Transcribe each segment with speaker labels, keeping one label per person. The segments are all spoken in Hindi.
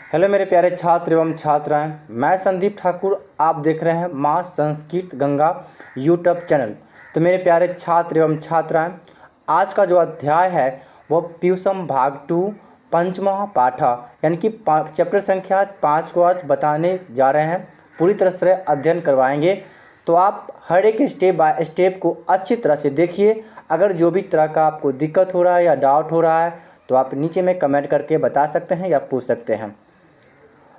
Speaker 1: हेलो मेरे प्यारे छात्र एवं छात्राएं, मैं संदीप ठाकुर। आप देख रहे हैं माँ संस्कृत गंगा यूट्यूब चैनल। तो मेरे प्यारे छात्र एवं छात्राएं, आज का जो अध्याय है वो प्यूसम भाग 2 पंचमा पाठा यानी कि चैप्टर संख्या 5 को आज बताने जा रहे हैं। पूरी तरह से अध्ययन करवाएंगे, तो आप हर एक स्टेप बाय स्टेप को अच्छी तरह से देखिए। अगर जो भी तरह का आपको दिक्कत हो रहा है या डाउट हो रहा है तो आप नीचे में कमेंट करके बता सकते हैं या पूछ सकते हैं।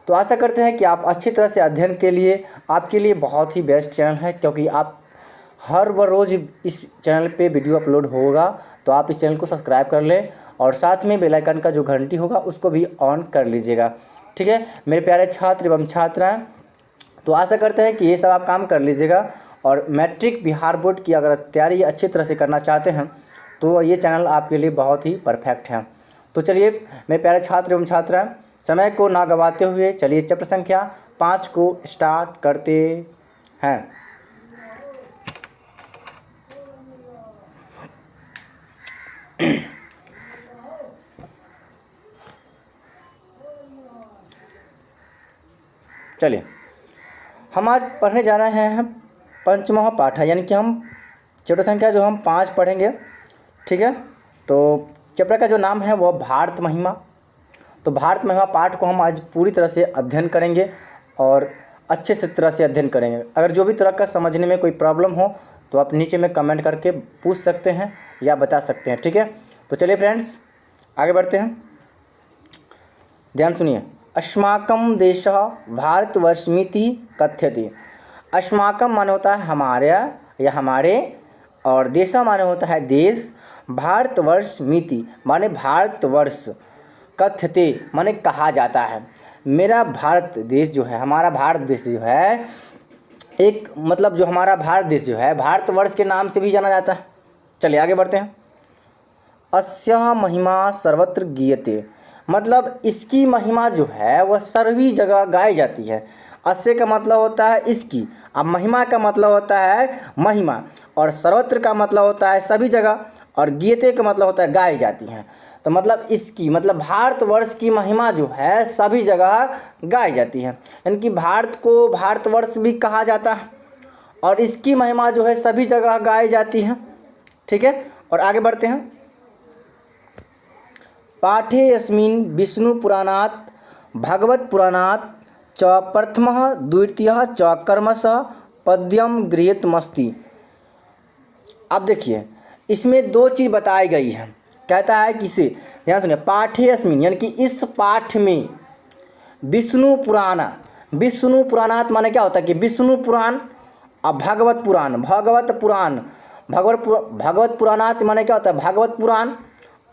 Speaker 1: तो आशा करते हैं कि आप अच्छी तरह से अध्ययन के लिए आपके लिए बहुत ही बेस्ट चैनल है, क्योंकि आप हर रोज़ इस चैनल पे वीडियो अपलोड होगा। तो आप इस चैनल को सब्सक्राइब कर लें और साथ में बेल आइकन का जो घंटी होगा उसको भी ऑन कर लीजिएगा। ठीक है मेरे प्यारे छात्र एवं छात्राएं, तो आशा करते हैं कि ये सब आप काम कर लीजिएगा। और मैट्रिक बिहार बोर्ड की अगर तैयारी अच्छी तरह से करना चाहते हैं तो ये चैनल आपके लिए बहुत ही परफेक्ट है। तो चलिए मेरे प्यारे छात्र एवं छात्राएं, समय को ना गवाते हुए चलिए चैप्टर संख्या 5 को स्टार्ट करते हैं। चलिए हम आज पढ़ने जा रहे हैं पंचमः पाठा, यानी कि हम चैप्टर संख्या जो हम 5 पढ़ेंगे। ठीक है, तो चैप्टर का जो नाम है वह भारत महिमा। तो भारत महिमा पाठ को हम आज पूरी तरह से अध्ययन करेंगे और अच्छे से तरह से अध्ययन करेंगे। अगर जो भी तरह का समझने में कोई प्रॉब्लम हो तो आप नीचे में कमेंट करके पूछ सकते हैं या बता सकते हैं। ठीक है, तो चलिए फ्रेंड्स आगे बढ़ते हैं। ध्यान सुनिए। अस्माकं देशः भारतवर्षमिति कथ्यते। अस्माकं माने होता है हमारे या हमारे, और देशा माने होता है देश, भारतवर्षमिति माने भारतवर्ष, कथ्यते माने कहा जाता है। मेरा भारत देश जो है, हमारा भारत देश जो है, एक मतलब जो हमारा भारत देश जो है भारतवर्ष के नाम से भी जाना जाता है। चलिए आगे बढ़ते हैं। अस्याः महिमा सर्वत्र गीयते, मतलब इसकी महिमा जो है वह सभी जगह गाई जाती है। अस्य का मतलब होता है इसकी, अब महिमा का मतलब होता है महिमा, और सर्वत्र का मतलब होता है सभी जगह, और गीयते का मतलब होता है गाई जाती हैं। तो मतलब इसकी मतलब भारतवर्ष की महिमा जो है सभी जगह गाई जाती है, यानी कि भारत को भारतवर्ष भी कहा जाता है और इसकी महिमा जो है सभी जगह गाई जाती है। ठीक है, और आगे बढ़ते हैं। पाठे यस्मिन् विष्णु पुराणात् भगवत पुराणात् च प्रथमः द्वितीयः च कर्मशः पद्यम गृहीतमस्ति। अब देखिए इसमें दो चीज़ बताई गई है। कहता है कि इसे ध्यान सुनिए, पाठे यस्मिन् यानी कि इस पाठ में विष्णु पुराण, विष्णु पुराणात् माने क्या होता है कि विष्णु पुराण, अब भगवत पुराण, भगवत पुराणात् माने क्या होता है भागवत पुराण,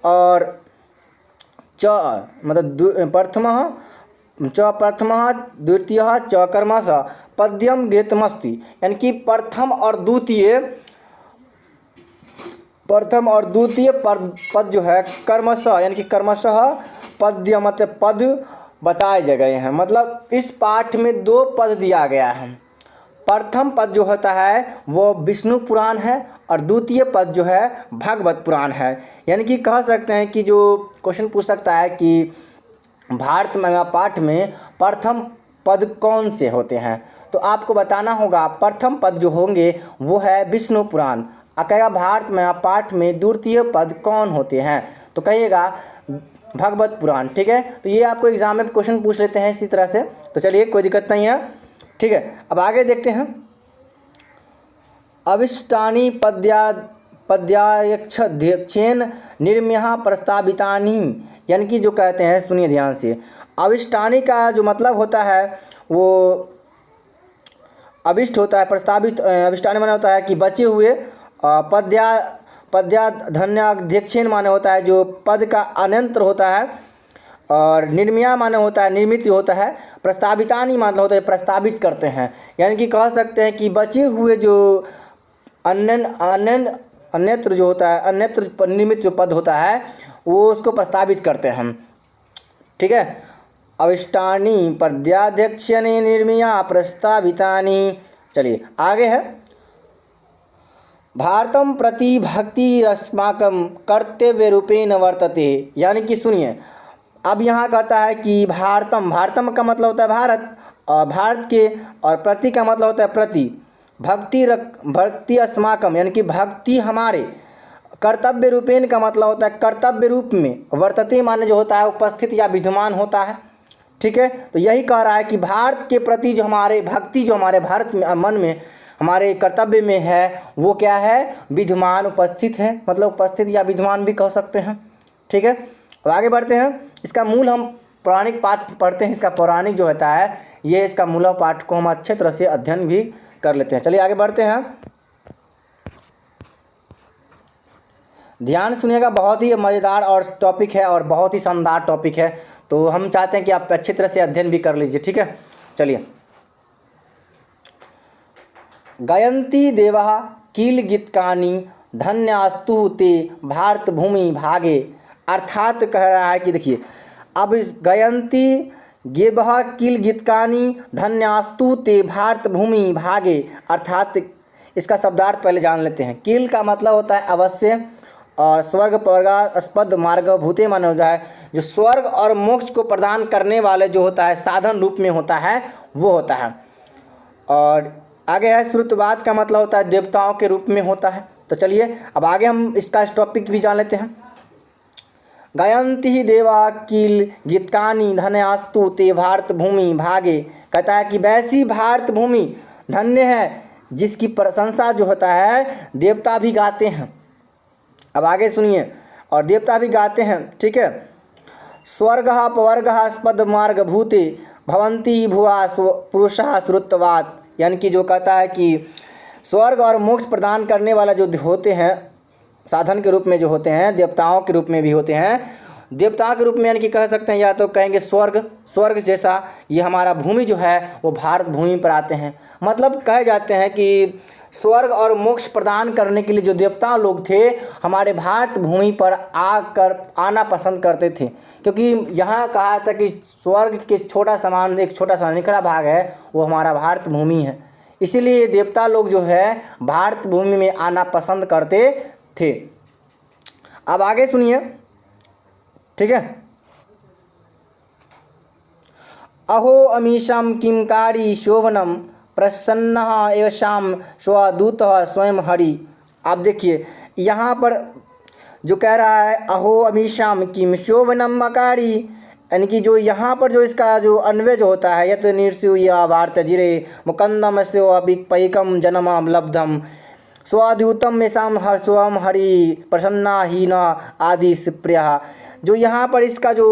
Speaker 1: और च मतलब प्रथमः द्वितीयः च कर्मशः पद्यम गीतमस्ति, यानी कि प्रथम और द्वितीय पद जो है कर्मशः, यानी कि कर्मशः पद्य मतलब पद बताए गए हैं। मतलब इस पाठ में दो पद दिया गया है। प्रथम पद जो होता है वो विष्णु पुराण है और द्वितीय पद जो है भागवत पुराण है। यानी कि कह सकते हैं कि जो क्वेश्चन पूछ सकता है कि भारत महिमा पाठ में प्रथम पद कौन से होते हैं, तो आपको बताना होगा प्रथम पद जो होंगे वो है विष्णु पुराण। कहेगा भारत महिमा पाठ में द्वितीय पद कौन होते हैं, तो कहिएगा भागवत पुराण। ठीक है, तो ये आपको एग्जाम में क्वेश्चन पूछ लेते हैं इसी तरह से। तो चलिए कोई दिक्कत नहीं है। ठीक है, अब आगे देखते हैं। अविष्टानि पद्याध्यक्षेन निर्म्यः प्रस्तावितानि, यानी कि जो कहते हैं, सुनिए ध्यान से, अविष्टानि का जो मतलब होता है वो अविष्ट होता है, प्रस्तावित अविष्टानि माने होता है कि बचे हुए, पद्याध्यक्षेन माने होता है जो पद का अनंतर होता है, और निर्मिया माने होता है निर्मित होता है, प्रस्तावितानि माने होता है प्रस्तावित करते हैं। यानी कि कह सकते हैं कि बचे हुए जो अन्यत्र जो होता है, अन्यत्र निर्मित जो पद होता है वो उसको प्रस्तावित करते हैं। ठीक है, अविष्टानि पद्याध्यक्षेन निर्मिया प्रस्तावितानि। चलिए आगे है। भारतम प्रति भक्तिरस्माकं कर्तव्य रूपेण वर्तते, यानी कि सुनिए अब यहाँ कहता है कि भारतम, भारतम का मतलब होता है भारत, और भारत के, और प्रति का मतलब होता है प्रति, भक्ति अस्माकम यानी कि भक्ति हमारे, कर्तव्य रूपेण का मतलब होता है कर्तव्य रूप में, वर्तते माने जो होता है उपस्थित या विद्यमान होता है। ठीक है, तो यही कह रहा है कि भारत के प्रति जो हमारे भक्ति जो हमारे भारत में मन में हमारे कर्तव्य में है वो क्या है, विद्यमान उपस्थित है, मतलब उपस्थित या विद्यमान भी कह सकते हैं। ठीक है, अब आगे बढ़ते हैं। इसका मूल हम पौराणिक पाठ पढ़ते हैं, इसका पौराणिक जो होता है ये इसका मूल पाठ को हम अच्छे तरह से अध्ययन भी कर लेते हैं। चलिए आगे बढ़ते हैं, ध्यान सुनिएगा, बहुत ही मज़ेदार और टॉपिक है और बहुत ही शानदार टॉपिक है, तो हम चाहते हैं कि आप अच्छी तरह से अध्ययन भी कर लीजिए। ठीक है, चलिए, गायन्ति देवा किल गीतकानि धन्यास्तु ते भारत भूमि भागे, अर्थात कह रहा है कि देखिए अब इस गायन्ति देवा किल गीतकानि धन्यास्तु ते भारत भूमि भागे, अर्थात इसका शब्दार्थ पहले जान लेते हैं। किल का मतलब होता है अवश्य, और स्वर्ग पवर्गास्पद मार्ग भूते माना होता है, जो स्वर्ग और मोक्ष को प्रदान करने वाले जो होता है साधन रूप में होता है वो होता है। और आगे है श्रुतवाद का मतलब होता है देवताओं के रूप में होता है। तो चलिए अब आगे हम इसका टॉपिक भी जान लेते हैं। गायन्ति देवा किल गीतकानि धन्यास्तु ते भारत भूमि भागे, कहता है कि वैसी भारत भूमि धन्य है जिसकी प्रशंसा जो होता है देवता भी गाते हैं। अब आगे सुनिए, और देवता भी गाते हैं। ठीक है, स्वर्ग पवर्गास्पद मार्ग भूते भवंती भुवा पुरुषा श्रुतवाद, यानी कि जो कहता है कि स्वर्ग और मोक्ष प्रदान करने वाला जो होते हैं साधन के रूप में जो होते हैं, देवताओं के रूप में भी होते हैं, देवताओं के रूप में यानी कि कह सकते हैं, या तो कहेंगे स्वर्ग जैसा ये हमारा भूमि जो है वो भारत भूमि पर आते हैं। मतलब कहे जाते हैं कि स्वर्ग और मोक्ष प्रदान करने के लिए जो देवता लोग थे हमारे भारत भूमि पर आना पसंद करते थे, क्योंकि यहाँ कहा था कि स्वर्ग के एक छोटा सा निकड़ा भाग है वो हमारा भारत भूमि है, इसीलिए देवता लोग जो है भारत भूमि में आना पसंद करते थे। अब आगे सुनिए। ठीक है, अहो अमीशम किमकारी शोभनम प्रसन्न एवं स्वदूत स्वयं हरि। आप देखिए यहाँ पर जो कह रहा है अहो अमीशाम किम शोभनम अकारी, यानी कि जो यहाँ पर जो इसका जो अन्वय जो होता है यत निर्सूया वार्त जिरे मुकंदम पैकम जन्म लब्धम स्वाद्युतम मेषाम स्वयं हरि प्रसन्ना हीना आदि प्रिया। जो यहाँ पर इसका जो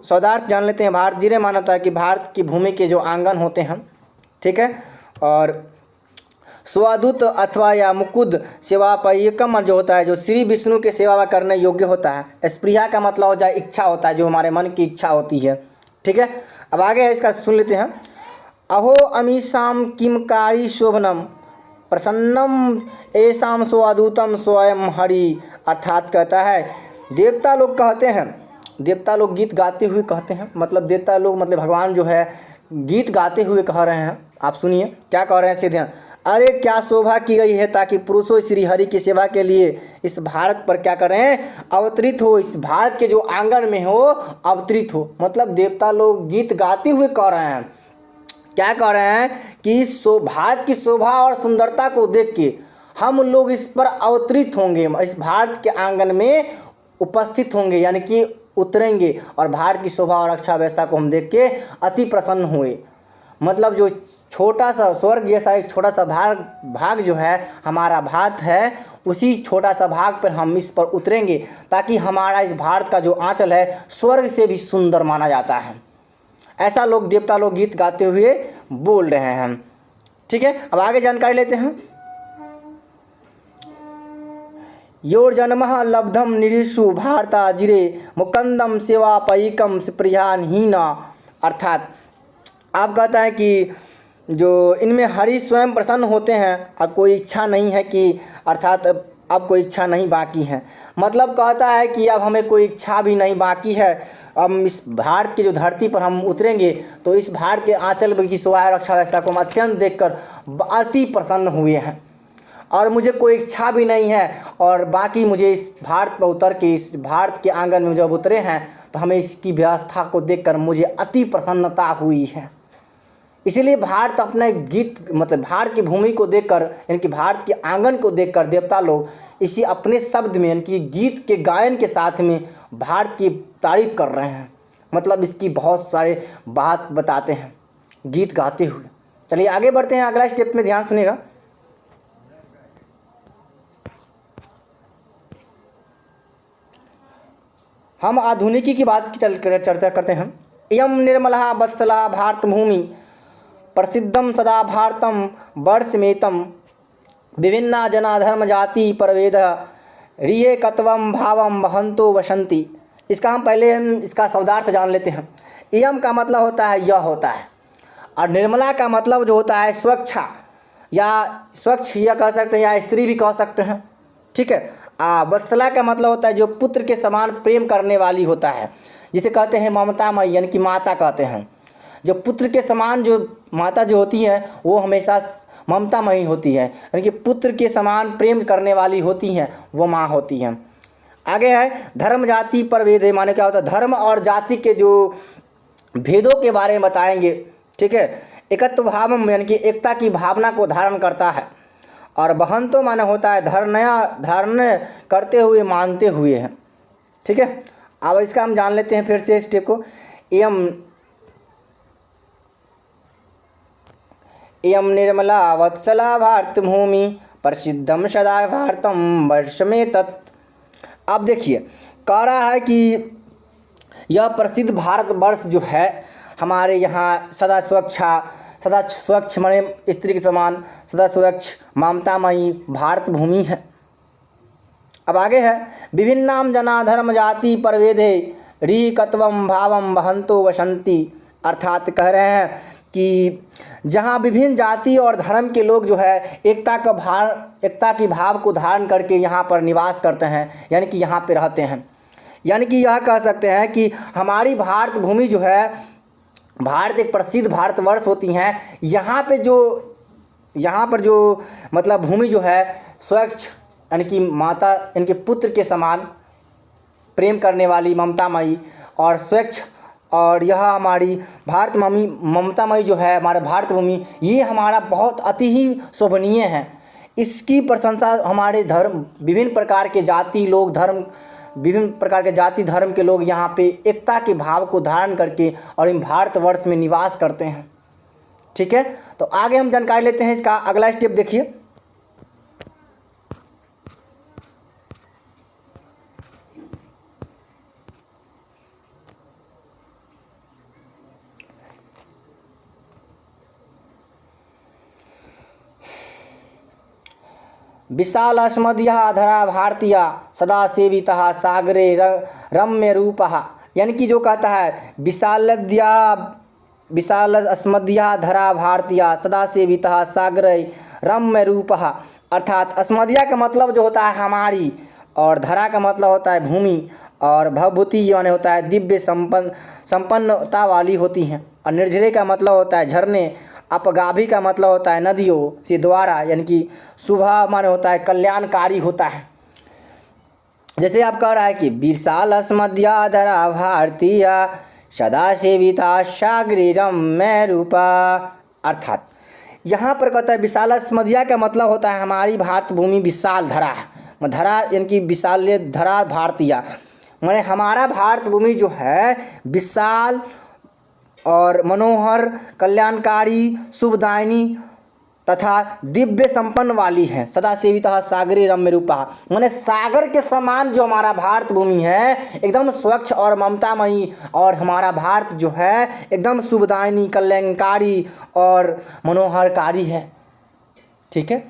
Speaker 1: सौदार्थ जान लेते हैं। भारत जिरे माना था कि भारत की भूमि के जो आंगन होते हैं, ठीक है, और स्वादुत अथवा या मुकुद सेवा पैकम जो होता है जो श्री विष्णु के सेवा में करने योग्य होता है। स्प्रिया का मतलब हो जाए इच्छा होता है, जो हमारे मन की इच्छा होती है। ठीक है, अब आगे है इसका सुन लेते हैं। अहो अमीशाम किमकारी शोभनम प्रसन्नम ऐसाम स्वादुतम स्वयं हरि, अर्थात कहता है देवता लोग कहते हैं, देवता लोग गीत गाते हुए कहते हैं, मतलब देवता लोग मतलब भगवान जो है गीत गाते हुए कह रहे हैं। आप सुनिए क्या कह रहे हैं सीधे, अरे क्या शोभा की गई है ताकि पुरुषों श्री हरि की सेवा के लिए इस भारत पर क्या करें, अवतरित हो, इस भारत के जो आंगन में हो अवतरित हो। मतलब देवता लोग गीत गाते हुए कह रहे हैं, क्या कह रहे हैं कि इस भारत की शोभा और सुंदरता को देख के हम लोग इस पर अवतरित होंगे, इस भारत के आंगन में उपस्थित होंगे, यानी कि उतरेंगे और भारत की शोभा और अच्छा व्यवस्था को हम देख के अति प्रसन्न हुए। मतलब जो छोटा सा स्वर्ग जैसा एक छोटा सा भाग जो है हमारा भारत है, उसी छोटा सा भाग पर हम इस पर उतरेंगे ताकि हमारा इस भारत का जो आंचल है स्वर्ग से भी सुंदर माना जाता है। ऐसा लोग देवता लोग गीत गाते हुए बोल रहे हैं। ठीक है, अब आगे जानकारी लेते हैं। योर जन्मः लब्धम निरीशु भारता जिरे मुकंदम सेवा पैकम प्रियाहीना, अर्थात आप कहता है कि जो इनमें हरि स्वयं प्रसन्न होते हैं और कोई इच्छा नहीं है कि, अर्थात अब कोई इच्छा नहीं बाकी है। मतलब कहता है कि अब हमें कोई इच्छा भी नहीं बाकी है, अब इस भारत की जो धरती पर हम उतरेंगे तो इस भारत के आंचल की शोभा और रक्षा व्यवस्था को हम अत्यंत देखकर अति प्रसन्न हुए हैं। और मुझे कोई इच्छा भी नहीं है, और बाकी मुझे इस भारत पर उतर के, इस भारत के आंगन में जब उतरे हैं तो हमें इसकी व्यवस्था को देखकर मुझे अति प्रसन्नता हुई है। इसीलिए भारत अपने गीत मतलब भारत की भूमि को देखकर, यानी कि भारत के आंगन को देखकर देवता लोग इसी अपने शब्द में, यानी कि गीत के गायन के साथ में भारत की तारीफ कर रहे हैं। मतलब इसकी बहुत सारे बात बताते हैं गीत गाते हुए। चलिए आगे बढ़ते हैं, अगला स्टेप में ध्यान सुनिएगा। हम आधुनिकी की बात की चर्चा करते हैं। इयं निर्मला वत्सला भारत भूमि प्रसिद्धम सदा भारतम वर्षमेतम विभिन्ना जना धर्म जाति परवेद रिये कत्वम भावम वहंतो वसंती। इसका हम इसका शब्दार्थ जान लेते हैं। इयम का मतलब होता है यह होता है, और निर्मला का मतलब जो होता है स्वच्छा, या स्वच्छ यह कह सकते हैं, या स्त्री भी कह सकते हैं, ठीक है। वत्सला का मतलब होता है जो पुत्र के समान प्रेम करने वाली होता है, जिसे कहते हैं ममतामयी, यानी कि माता कहते हैं। जो पुत्र के समान जो माता जो होती है वो हमेशा ममतामयी होती है, यानी कि पुत्र के समान प्रेम करने वाली होती हैं, वो माँ होती हैं। आगे है धर्म जाति पर भेद है, माने क्या होता है, धर्म और जाति के जो भेदों के बारे में बताएंगे, ठीक है। एकत्व भावम यानी कि एकता की भावना को धारण करता है, और बहंतो माने होता है धारण करते हुए, मानते हुए है, ठीक है। अब इसका हम जान लेते हैं फिर से स्टेप को। इयं निर्मला वत्सला भारत भूमि प्रसिद्धम सदा भारतम वर्ष में तत्। अब देखिए कह रहा है कि यह प्रसिद्ध भारतवर्ष जो है हमारे यहाँ सदा स्वच्छ माने स्त्री के समान सदा स्वच्छ ममतामयी भारत भूमि है। अब आगे है विभिन्नाम जना धर्म जाति परवेदे री कत्वम भावम वहंतो वसंती। अर्थात कह रहे हैं कि जहाँ विभिन्न जाति और धर्म के लोग जो है एकता की भाव को धारण करके यहाँ पर निवास करते हैं, यानी कि यहाँ पे रहते हैं। यानी कि यह कह सकते हैं कि हमारी भारत भूमि जो है, भारत एक प्रसिद्ध भारतवर्ष होती हैं। यहाँ पर जो मतलब भूमि जो है स्वच्छ, यानी कि माता इनके पुत्र के समान प्रेम करने वाली ममतामयी और स्वच्छ, और यह हमारी भारत ममतामयी जो है हमारा भारत भूमि, ये हमारा बहुत अति ही शोभनीय है। इसकी प्रशंसा हमारे विभिन्न प्रकार के जाति धर्म के लोग यहाँ पे एकता के भाव को धारण करके और इन भारतवर्ष में निवास करते हैं, ठीक है। तो आगे हम जानकारी लेते हैं, इसका अगला स्टेप देखिए। विशाल अस्मदीय धरा भारतीय सदा सेविता सागरे रम्य रूपः। यानी कि जो कहता है विशाल अस्मदीय धरा भारतीय सदा सेविता सागरे रम्य रूपः। अर्थात अस्मदीय का मतलब जो होता है हमारी, और धरा का मतलब होता है भूमि, और भवभूति माने होता है दिव्य संपन्नता वाली होती हैं, और निर्झरे का मतलब होता है झरने, अपगाभी का मतलब होता है नदियों से द्वारा, यानी कि शुभ माने होता है कल्याणकारी होता है। जैसे आप कह रहा है कि विशाल अस्मदीय धरा भारतीय सदा सेविता सागरीरम में रूपा। अर्थात यहाँ पर कहता है विशाल अस्मदीय का मतलब होता है हमारी भारत भूमि विशाल धरा है, धरा यानी कि विशाल धरा भारतीय माने हमारा भारत भूमि जो है विशाल और मनोहर कल्याणकारी शुभदायिनी तथा दिव्य संपन्न वाली है। सदा सेविता सागरी रम्य रूपा माने सागर के समान जो हमारा भारत भूमि है एकदम स्वच्छ और ममतामयी, और हमारा भारत जो है एकदम शुभदायिनी कल्याणकारी और मनोहरकारी है, ठीक है।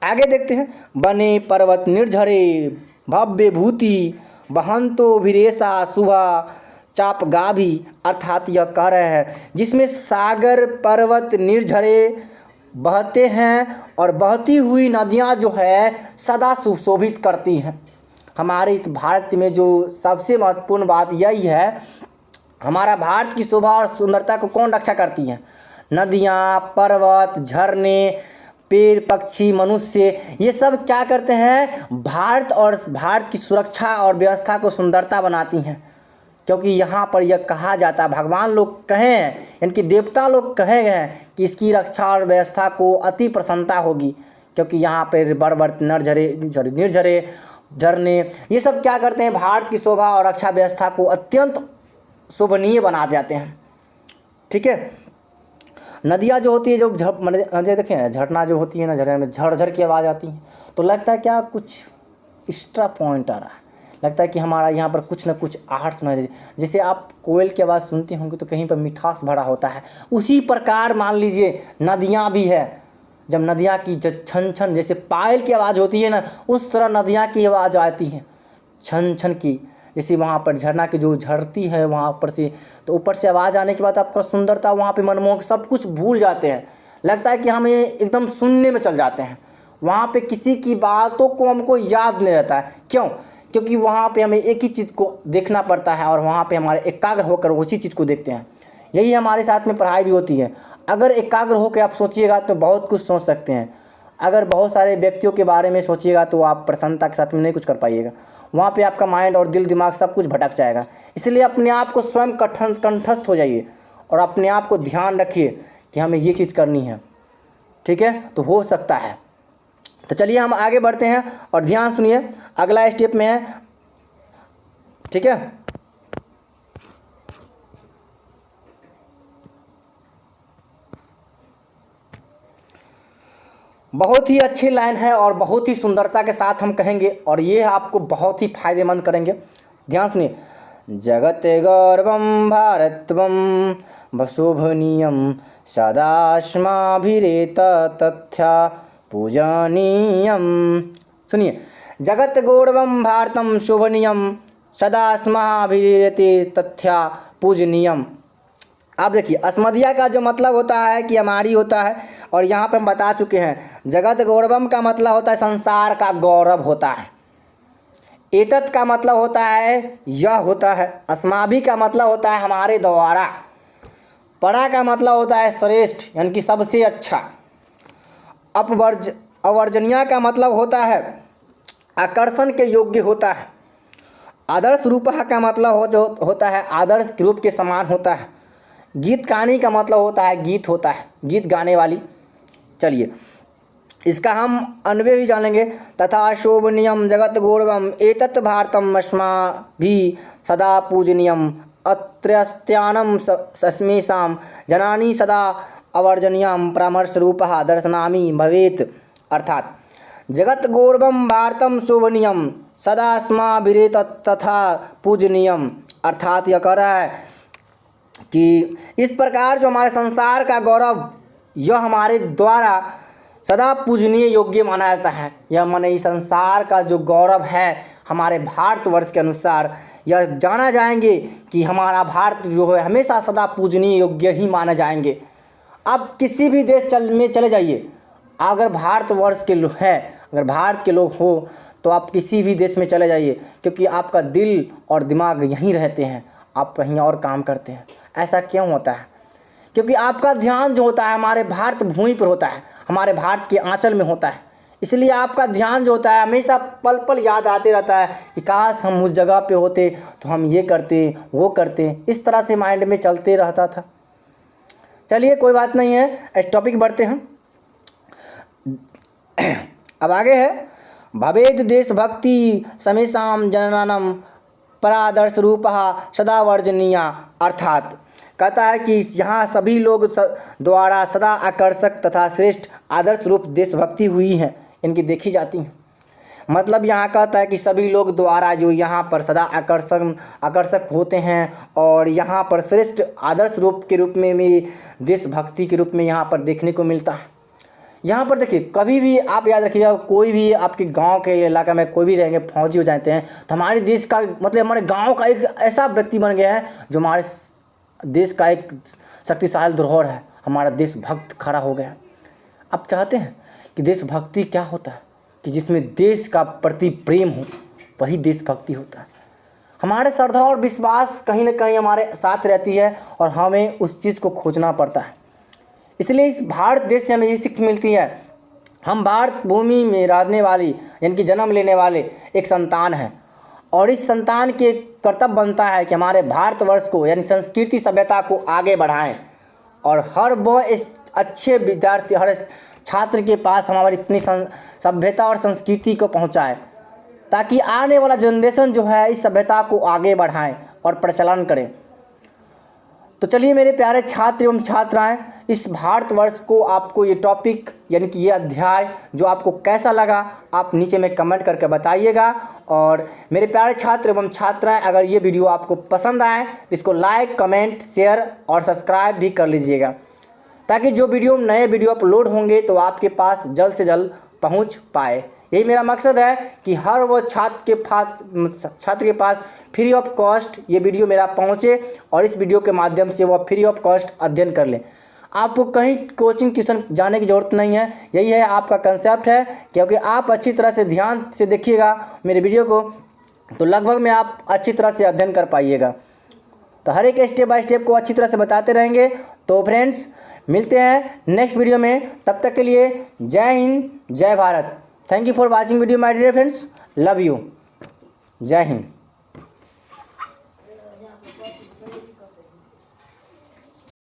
Speaker 1: आगे देखते हैं। बने पर्वत निर्झरे भव्य भूति बहंतो भिरेशा शुभा चाप गाभी। अर्थात यह कह रहे हैं जिसमें सागर पर्वत निर्झरे बहते हैं और बहती हुई नदियां जो है सदा सुशोभित करती हैं। हमारे इस भारत में जो सबसे महत्वपूर्ण बात यही है, हमारा भारत की शोभा और सुंदरता को कौन रक्षा करती है? नदियां, पर्वत, झरने, पेड़ पक्षी मनुष्य, ये सब क्या करते हैं, भारत और भारत की सुरक्षा और व्यवस्था को सुंदरता बनाती हैं। क्योंकि यहाँ पर यह कहा जाता है, भगवान लोग कहे हैं, इनकी देवता लोग कहे गए हैं कि इसकी रक्षा और व्यवस्था को अति प्रसन्नता होगी। क्योंकि यहाँ पर बड़ बड़ निर्झरे झरने, ये सब क्या करते हैं, भारत की शोभा और रक्षा व्यवस्था को अत्यंत शोभनीय बना जाते हैं। ठीक है। नदियाँ जो होती है, जो नदियाँ देखें, झरना जो होती है ना, झरने में झर की आवाज़ आती है, तो लगता है क्या कुछ एक्स्ट्रा पॉइंट आ रहा है, लगता है कि हमारा यहाँ पर कुछ ना कुछ आहट सुनाई दे। जैसे आप कोयल की आवाज़ सुनते होंगे तो कहीं पर मिठास भरा होता है, उसी प्रकार मान लीजिए नदियाँ भी है। जब नदियाँ की छन छन जैसे पायल की आवाज़ होती है ना, उस तरह नदियाँ की आवाज़ आती है छन छन की। जैसे वहाँ पर झरना की जो झरती है वहाँ ऊपर से, तो ऊपर से आवाज़ आने के बाद आपका सुंदरता वहाँ पे मनमोहक, सब कुछ भूल जाते हैं, लगता है कि हमें एकदम सुनने में चल जाते हैं। वहाँ पे किसी की बातों को हमको याद नहीं रहता है। क्यों? क्योंकि वहाँ पे हमें एक ही चीज़ को देखना पड़ता है और वहाँ पे हमारे एकाग्र होकर उसी चीज़ को देखते हैं। यही हमारे साथ में पढ़ाई भी होती है। अगर एकाग्र होकर आप सोचिएगा तो बहुत कुछ सोच सकते हैं। अगर बहुत सारे व्यक्तियों के बारे में सोचिएगा तो आप प्रसन्नता के साथ में नहीं कुछ कर पाइएगा। वहाँ पे आपका माइंड और दिल दिमाग सब कुछ भटक जाएगा। इसलिए अपने आप को स्वयं कंठस्थ हो जाइए और अपने आप को ध्यान रखिए कि हमें ये चीज़ करनी है। ठीक है, तो हो सकता है। तो चलिए हम आगे बढ़ते हैं और ध्यान सुनिए, अगला स्टेप में है। ठीक है, बहुत ही अच्छी लाइन है और बहुत ही सुंदरता के साथ हम कहेंगे और ये आपको बहुत ही फायदेमंद करेंगे। ध्यान सुनिए, जगत गौरवम भारतवम वशोभनीयम सदास्माभिरेत तथ्या पूजनीयम। सुनिए, जगत गौरवम भारतम शोभनीयम सदास्माभिरेते तथ्या पूजनीयम। आप देखिए, अस्मदिया का जो मतलब होता है कि हमारी होता है, और यहाँ पे हम बता चुके हैं जगत गौरवम का मतलब होता है संसार का गौरव होता है। एतत् का मतलब होता है यह होता है। अस्माभि का मतलब होता है हमारे द्वारा। परा का मतलब होता है श्रेष्ठ, यानी कि सबसे अच्छा। अवर्जनीय का मतलब होता है आकर्षण के योग्य होता है। आदर्श रूप का मतलब होता है आदर्श रूप के समान होता है। गीत गाने का मतलब होता है गीत होता है, गीत गाने वाली। चलिए इसका हम अन्वय भी जानेंगे। तथा शोभनीयम जगत गौरवम एतत् भारतम अस्माभिः सदा पूजनीयम अत्रस्त्यानं सस्मेषां जनानि सदा अवर्जनीयं परामर्श रूपः दर्शनामि भवेत्। अर्थात जगत गौरवम भारतम शोभनीयम सदा अस्माभिरेत तथा पूजनीयम। अर्थात यह कह रहा है कि इस प्रकार जो हमारे संसार का गौरव, यह हमारे द्वारा सदा पूजनीय योग्य माना जाता है। यह माने इस संसार का जो गौरव है हमारे भारतवर्ष के अनुसार, यह जाना जाएंगे कि हमारा भारत जो है हमेशा सदा पूजनीय योग्य ही माने जाएंगे। आप किसी भी देश में चले जाइए, अगर भारतवर्ष के लोग हैं, अगर भारत के लोग हो तो आप किसी भी देश में चले जाइए, क्योंकि आपका दिल और दिमाग यहीं रहते हैं, आप कहीं और काम करते हैं। ऐसा क्यों होता है? क्योंकि आपका ध्यान जो होता है हमारे भारत भूमि पर होता है, हमारे भारत के आंचल में होता है। इसलिए आपका ध्यान जो होता है हमेशा पल पल याद आते रहता है कि काश हम उस जगह पे होते तो हम ये करते वो करते। इस तरह से माइंड में चलते रहता था। चलिए कोई बात नहीं है, इस टॉपिक बढ़ते हैं। अब आगे है, भवेद देशभक्ति समेषां जनानां परादर्श रूपः सदा वर्जनीय। अर्थात कहता है कि यहाँ सभी लोग द्वारा सदा आकर्षक तथा श्रेष्ठ आदर्श रूप देशभक्ति हुई है, इनकी देखी जाती है। मतलब यहाँ कहता है कि सभी लोग द्वारा जो यहाँ पर सदा आकर्षक होते हैं और यहाँ पर श्रेष्ठ आदर्श रूप के रूप में भी देशभक्ति के रूप में यहाँ पर देखने को मिलता है। यहाँ पर देखिए, कभी भी आप याद रखिएगा, कोई भी आपके गांव के इलाका में कोई भी रहेंगे, फौजी हो जाते हैं तो हमारे देश का मतलब हमारे गांव का एक ऐसा व्यक्ति बन गया है जो हमारे देश का एक शक्तिशाली धरोहर है। हमारा देशभक्त खड़ा हो गया। आप चाहते हैं कि देशभक्ति क्या होता है? कि जिसमें देश का प्रति प्रेम हो, वही देशभक्ति होता है। हमारे श्रद्धा और विश्वास कहीं ना कहीं हमारे साथ रहती है और हमें उस चीज़ को खोजना पड़ता है। इसलिए इस भारत देश से हमें ये सीख मिलती है हम भारत भूमि में रहने वाली यानी कि जन्म लेने वाले एक संतान हैं और इस संतान के कर्तव्य बनता है कि हमारे भारतवर्ष को यानी संस्कृति सभ्यता को आगे बढ़ाएं और हर वह इस अच्छे विद्यार्थी हर छात्र के पास हमारी इतनी सभ्यता और संस्कृति को पहुंचाए ताकि आने वाला जनरेशन जो है इस सभ्यता को आगे बढ़ाएं और प्रचलन करें। तो चलिए मेरे प्यारे छात्र एवं छात्राएं, इस भारतवर्ष को आपको ये टॉपिक यानी कि ये अध्याय जो आपको कैसा लगा आप नीचे में कमेंट करके बताइएगा। और मेरे प्यारे छात्र एवं छात्राएं, अगर ये वीडियो आपको पसंद आए तो इसको लाइक, कमेंट, शेयर और सब्सक्राइब भी कर लीजिएगा ताकि जो नए वीडियो अपलोड होंगे तो आपके पास जल्द से जल्द पहुंच पाए। यही मेरा मकसद है कि हर वो छात्र के पास फ्री ऑफ कॉस्ट ये वीडियो मेरा पहुंचे और इस वीडियो के माध्यम से वो फ्री ऑफ कॉस्ट अध्ययन कर लें। आपको कहीं कोचिंग ट्यूशन जाने की ज़रूरत नहीं है, यही है आपका कंसेप्ट है। क्योंकि आप अच्छी तरह से ध्यान से देखिएगा मेरे वीडियो को तो लगभग में आप अच्छी तरह से अध्ययन कर पाइएगा। तो हर एक स्टेप बाय स्टेप को अच्छी तरह से बताते रहेंगे। तो फ्रेंड्स मिलते हैं नेक्स्ट वीडियो में, तब तक के लिए जय हिंद, जय Bharat. Thank you for watching video my dear friends, love you, जय हिंद।